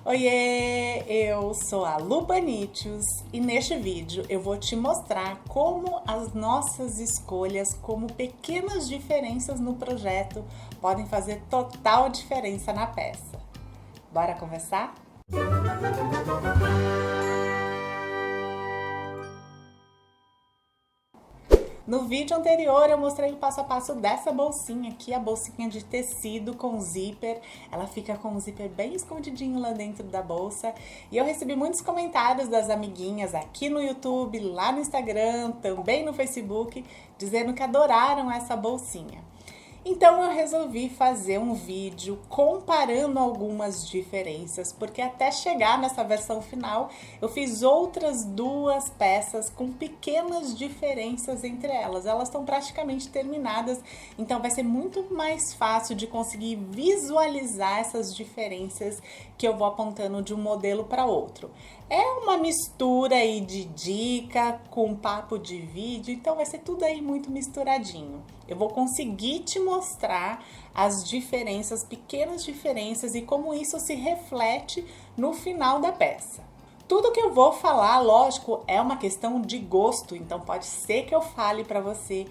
Oiê, eu sou a Lu Banitius e neste vídeo eu vou te mostrar como as nossas escolhas, como pequenas diferenças no projeto podem fazer total diferença na peça. Bora conversar? No vídeo anterior eu mostrei o passo a passo dessa bolsinha aqui, a bolsinha de tecido com zíper. Ela fica com o zíper bem escondidinho lá dentro da bolsa. E eu recebi muitos comentários das amiguinhas aqui no YouTube, lá no Instagram, também no Facebook, dizendo que adoraram essa bolsinha. Então eu resolvi fazer um vídeo comparando algumas diferenças, porque até chegar nessa versão final eu fiz outras duas peças com pequenas diferenças entre elas. Elas estão praticamente terminadas, então vai ser muito mais fácil de conseguir visualizar essas diferenças que eu vou apontando de um modelo para outro. É uma mistura aí de dica com papo de vídeo, então vai ser tudo aí muito misturadinho. Eu vou conseguir te mostrar as diferenças, pequenas diferenças e como isso se reflete no final da peça. Tudo que eu vou falar, lógico, é uma questão de gosto, então pode ser que eu fale para você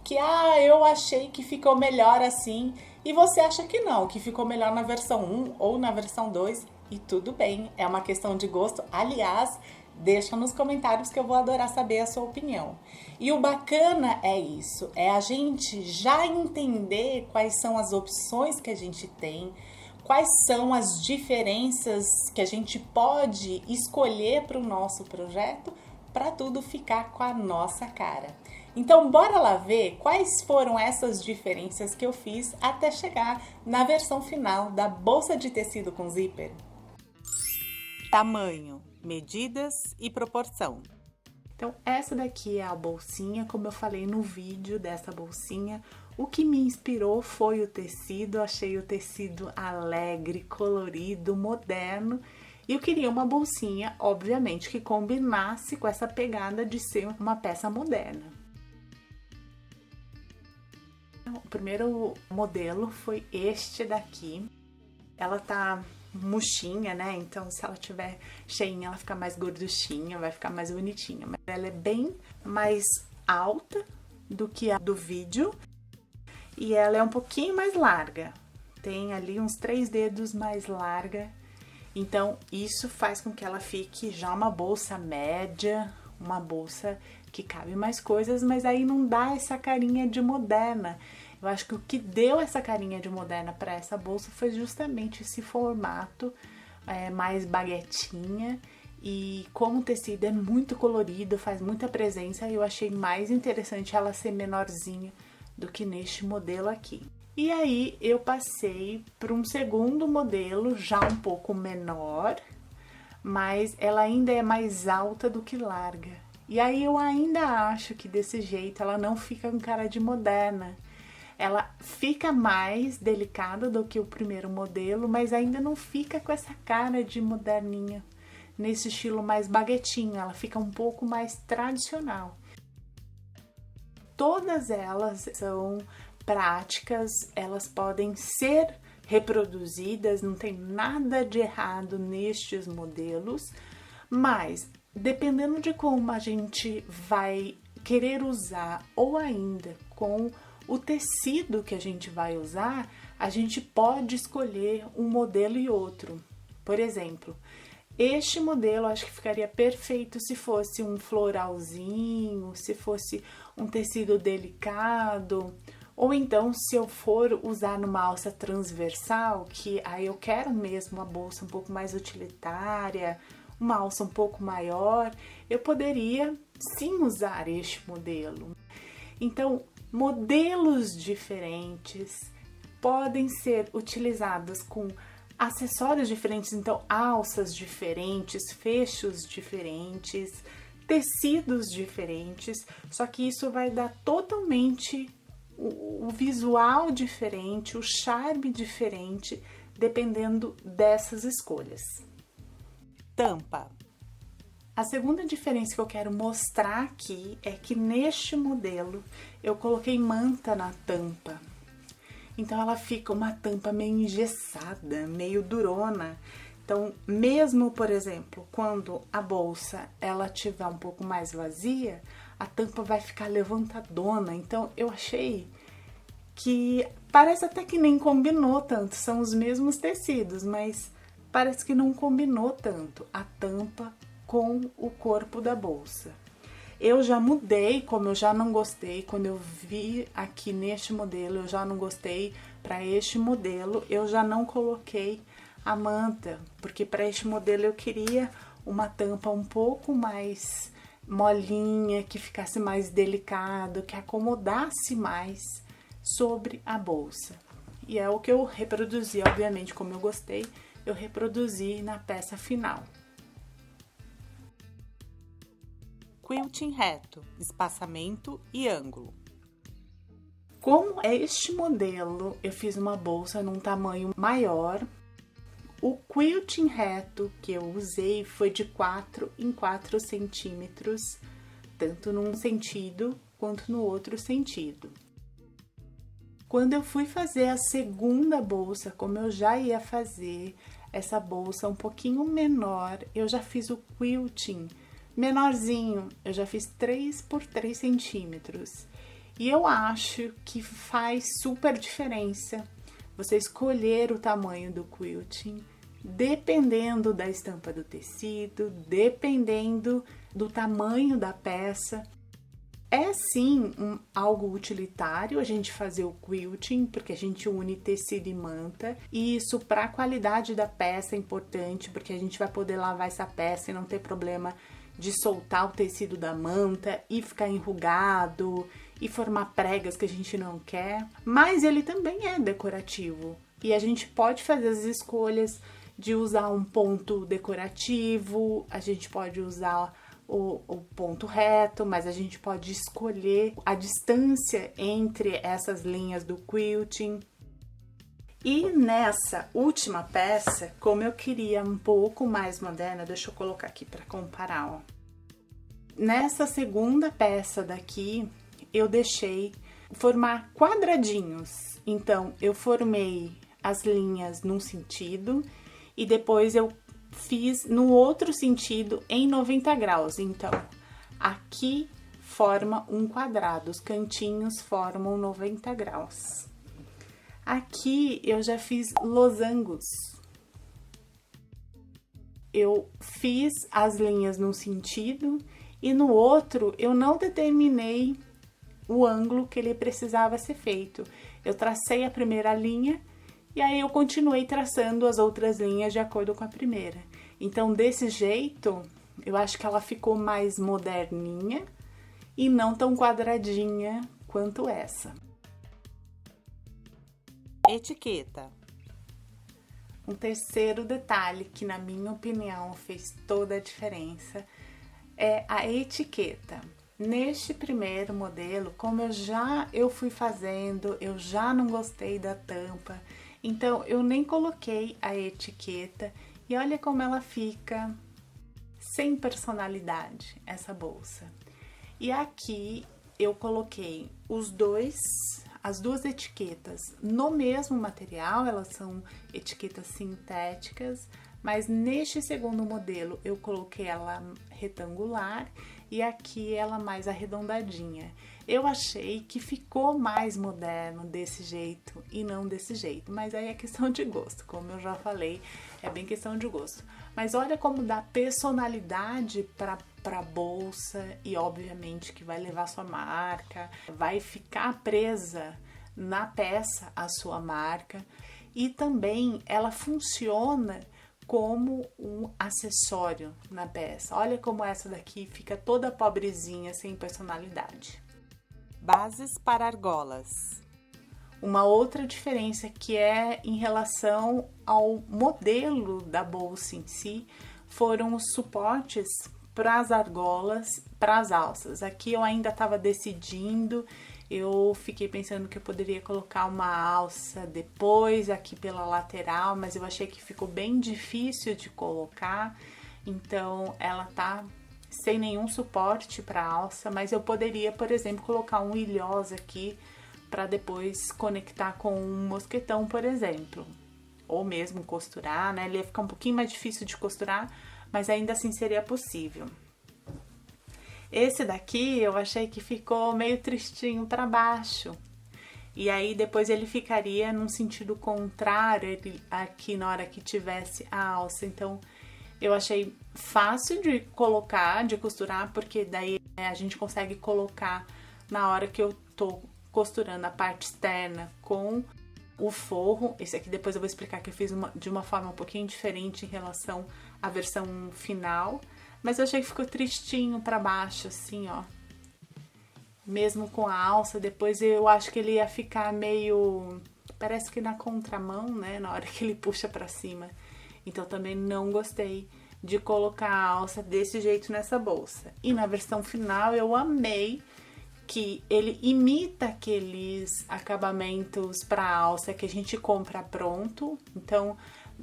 que eu achei que ficou melhor assim e você acha que não, que ficou melhor na versão 1 ou na versão 2 e tudo bem, é uma questão de gosto. Aliás, deixa nos comentários que eu vou adorar saber a sua opinião. E o bacana é isso, é a gente já entender quais são as opções que a gente tem, quais são as diferenças que a gente pode escolher para o nosso projeto, para tudo ficar com a nossa cara. Então, bora lá ver quais foram essas diferenças que eu fiz até chegar na versão final da bolsa de tecido com zíper. Tamanho, medidas e proporção. Então, essa daqui é a bolsinha, como eu falei no vídeo dessa bolsinha. O que me inspirou foi o tecido, eu achei o tecido alegre, colorido, moderno. E eu queria uma bolsinha, obviamente, que combinasse com essa pegada de ser uma peça moderna. O primeiro modelo foi este daqui. Ela tá murchinha, né? Então, se ela tiver cheinha, ela fica mais gorduchinha, vai ficar mais bonitinha. Mas ela é bem mais alta do que a do vídeo e ela é um pouquinho mais larga. Tem ali uns 3 dedos mais larga. Então, isso faz com que ela fique já uma bolsa média, uma bolsa que cabe mais coisas, mas aí não dá essa carinha de moderna. Eu acho que o que deu essa carinha de moderna para essa bolsa foi justamente esse formato mais baguetinha. E como o tecido é muito colorido, faz muita presença, eu achei mais interessante ela ser menorzinha do que neste modelo aqui. E aí eu passei para um segundo modelo, já um pouco menor, mas ela ainda é mais alta do que larga. E aí eu ainda acho que desse jeito ela não fica com cara de moderna. Ela fica mais delicada do que o primeiro modelo, mas ainda não fica com essa cara de moderninha, nesse estilo mais baguetinho, ela fica um pouco mais tradicional. Todas elas são práticas, elas podem ser reproduzidas, não tem nada de errado nestes modelos, mas dependendo de como a gente vai querer usar ou ainda com o tecido que a gente vai usar, a gente pode escolher um modelo e outro. Por exemplo, este modelo acho que ficaria perfeito se fosse um floralzinho, se fosse um tecido delicado, ou então se eu for usar numa alça transversal, que aí eu quero mesmo uma bolsa um pouco mais utilitária, uma alça um pouco maior, eu poderia sim usar este modelo. Então, modelos diferentes podem ser utilizados com acessórios diferentes, então alças diferentes, fechos diferentes, tecidos diferentes, só que isso vai dar totalmente o visual diferente, o charme diferente, dependendo dessas escolhas. Tampa. A segunda diferença que eu quero mostrar aqui é que neste modelo eu coloquei manta na tampa. Então ela fica uma tampa meio engessada, meio durona. Então, mesmo, por exemplo, quando a bolsa ela tiver um pouco mais vazia, a tampa vai ficar levantadona. Então, eu achei que parece até que nem combinou tanto, são os mesmos tecidos, mas parece que não combinou tanto a tampa com o corpo da bolsa. Eu já mudei, como eu já não gostei, quando eu vi aqui neste modelo, eu já não gostei. Para este modelo, eu já não coloquei a manta, porque para este modelo eu queria uma tampa um pouco mais molinha, que ficasse mais delicado, que acomodasse mais sobre a bolsa. E é o que eu reproduzi, obviamente, como eu gostei, eu reproduzi na peça final. Quilting reto, espaçamento e ângulo. Como é este modelo, eu fiz uma bolsa num tamanho maior. O quilting reto que eu usei foi de 4 em 4 centímetros, tanto num sentido quanto no outro sentido. Quando eu fui fazer a segunda bolsa, como eu já ia fazer essa bolsa um pouquinho menor, eu já fiz o quilting menorzinho, eu já fiz 3 por 3 centímetros. E eu acho que faz super diferença você escolher o tamanho do quilting, dependendo da estampa do tecido, dependendo do tamanho da peça. É sim algo utilitário a gente fazer o quilting, porque a gente une tecido e manta, e isso para a qualidade da peça é importante, porque a gente vai poder lavar essa peça e não ter problema de soltar o tecido da manta e ficar enrugado e formar pregas que a gente não quer, mas ele também é decorativo e a gente pode fazer as escolhas de usar um ponto decorativo, a gente pode usar o ponto reto, mas a gente pode escolher a distância entre essas linhas do quilting. E nessa última peça, como eu queria um pouco mais moderna, deixa eu colocar aqui para comparar, ó. Nessa segunda peça daqui, eu deixei formar quadradinhos. Então, eu formei as linhas num sentido e depois eu fiz no outro sentido em 90 graus. Então, aqui forma um quadrado, os cantinhos formam 90 graus. Aqui eu já fiz losangos. Eu fiz as linhas num sentido e no outro eu não determinei o ângulo que ele precisava ser feito. Eu tracei a primeira linha e aí eu continuei traçando as outras linhas de acordo com a primeira. Então, desse jeito, eu acho que ela ficou mais moderninha e não tão quadradinha quanto essa. Etiqueta. Um terceiro detalhe que, na minha opinião, fez toda a diferença é a etiqueta. Neste primeiro modelo, como eu fui fazendo, eu já não gostei da tampa, então eu nem coloquei a etiqueta e olha como ela fica sem personalidade, essa bolsa. E aqui eu coloquei as duas etiquetas no mesmo material, elas são etiquetas sintéticas, mas neste segundo modelo eu coloquei ela retangular e aqui ela mais arredondadinha. Eu achei que ficou mais moderno desse jeito e não desse jeito, mas aí é questão de gosto, como eu já falei, é bem questão de gosto. Mas olha como dá personalidade para bolsa e obviamente que vai levar sua marca, vai ficar presa na peça a sua marca e também ela funciona como um acessório na peça. Olha como essa daqui fica toda pobrezinha, sem personalidade. Bases para argolas. Uma outra diferença que é em relação ao modelo da bolsa em si, foram os suportes para as argolas, para as alças. Aqui eu ainda estava decidindo, eu fiquei pensando que eu poderia colocar uma alça depois aqui pela lateral, mas eu achei que ficou bem difícil de colocar, então ela tá sem nenhum suporte para alça, mas eu poderia, por exemplo, colocar um ilhós aqui para depois conectar com um mosquetão, por exemplo. ou mesmo costurar, né? Ele ia ficar um pouquinho mais difícil de costurar, mas ainda assim seria possível. Esse daqui eu achei que ficou meio tristinho para baixo. E aí depois ele ficaria num sentido contrário aqui na hora que tivesse a alça. Então eu achei fácil de colocar, de costurar, porque daí a gente consegue colocar na hora que eu tô costurando a parte externa com o forro. Esse aqui depois eu vou explicar que eu fiz de uma forma um pouquinho diferente em relação à versão final. Mas eu achei que ficou tristinho para baixo, assim, ó. Mesmo com a alça, depois eu acho que ele ia ficar meio... Parece que na contramão, né? Na hora que ele puxa pra cima. Então também não gostei de colocar a alça desse jeito nessa bolsa. E na versão final eu amei que ele imita aqueles acabamentos pra alça que a gente compra pronto. Então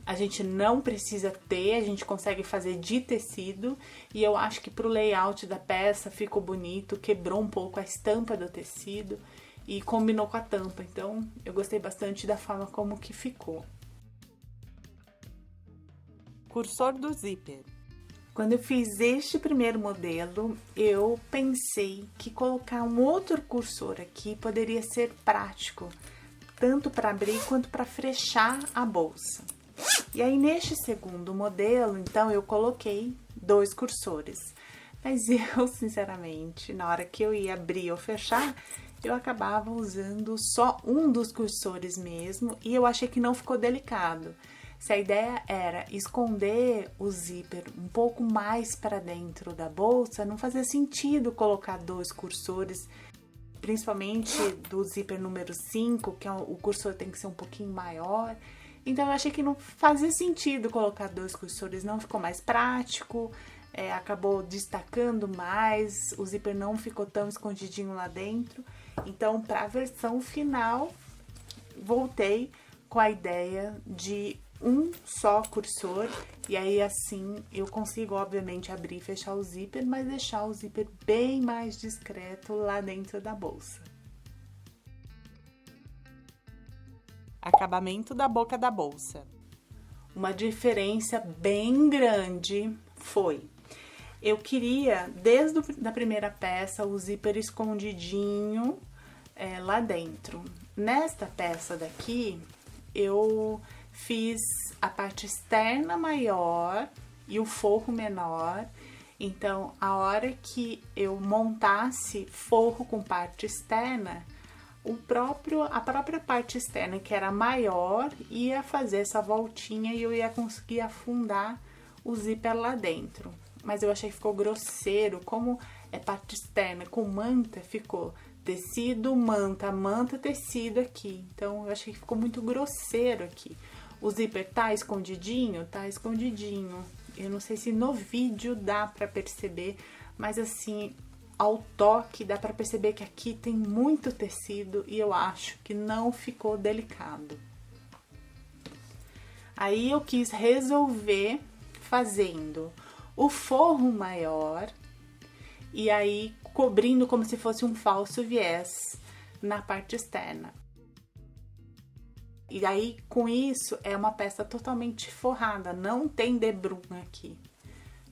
a gente não precisa ter, a gente consegue fazer de tecido. E eu acho que pro layout da peça ficou bonito, quebrou um pouco a estampa do tecido e combinou com a tampa. Então eu gostei bastante da forma como que ficou. Cursor do zíper. Quando eu fiz este primeiro modelo, eu pensei que colocar um outro cursor aqui poderia ser prático, tanto para abrir quanto para fechar a bolsa. E aí, neste segundo modelo, então, eu coloquei 2 cursores. Mas eu, sinceramente, na hora que eu ia abrir ou fechar, eu acabava usando só um dos cursores mesmo, e eu achei que não ficou delicado. Se a ideia era esconder o zíper um pouco mais para dentro da bolsa, não fazia sentido colocar 2 cursores, principalmente do zíper número 5, que o cursor tem que ser um pouquinho maior. Então eu achei que não fazia sentido colocar 2 cursores, não ficou mais prático, acabou destacando mais, o zíper não ficou tão escondidinho lá dentro. Então, para a versão final, voltei com a ideia de um só cursor, e aí assim eu consigo obviamente abrir e fechar o zíper, mas deixar o zíper bem mais discreto lá dentro da bolsa. Acabamento da boca da bolsa. Uma diferença bem grande foi: eu queria, desde a primeira peça, o zíper escondidinho lá dentro. Nesta peça daqui, eu fiz a parte externa maior e o forro menor. Então, a hora que eu montasse forro com parte externa, a própria parte externa, que era maior, ia fazer essa voltinha e eu ia conseguir afundar o zíper lá dentro. Mas eu achei que ficou grosseiro, como é parte externa com manta, ficou tecido, manta, manta, tecido aqui. Então, eu achei que ficou muito grosseiro aqui. O zíper tá escondidinho? Tá escondidinho. Eu não sei se no vídeo dá pra perceber, mas assim, ao toque dá pra perceber que aqui tem muito tecido e eu acho que não ficou delicado. Aí eu quis resolver fazendo o forro maior e aí cobrindo como se fosse um falso viés na parte externa. E aí, com isso, é uma peça totalmente forrada, não tem debrum aqui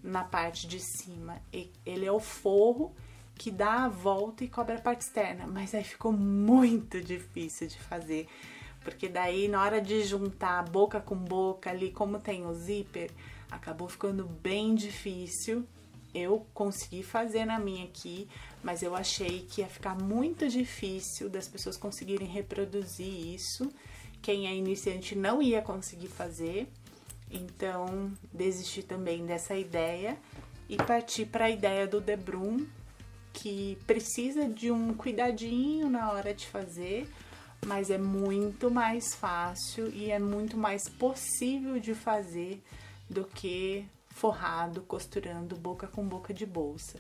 na parte de cima. Ele é o forro que dá a volta e cobre a parte externa, mas aí ficou muito difícil de fazer, porque daí na hora de juntar boca com boca ali, como tem o zíper, acabou ficando bem difícil. Eu consegui fazer na minha aqui, mas eu achei que ia ficar muito difícil das pessoas conseguirem reproduzir isso. Quem é iniciante não ia conseguir fazer, então desisti também dessa ideia e parti para a ideia do debrum, que precisa de um cuidadinho na hora de fazer, mas é muito mais fácil e é muito mais possível de fazer do que forrado, costurando boca com boca de bolsa.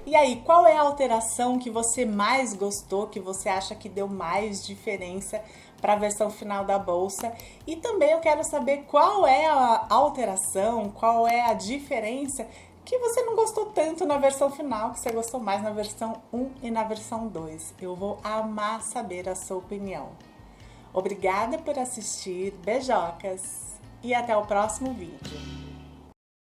E aí, qual é a alteração que você mais gostou, que você acha que deu mais diferença para a versão final da bolsa? E também eu quero saber qual é a alteração, qual é a diferença que você não gostou tanto na versão final, que você gostou mais na versão 1 e na versão 2. Eu vou amar saber a sua opinião. Obrigada por assistir, beijocas e até o próximo vídeo.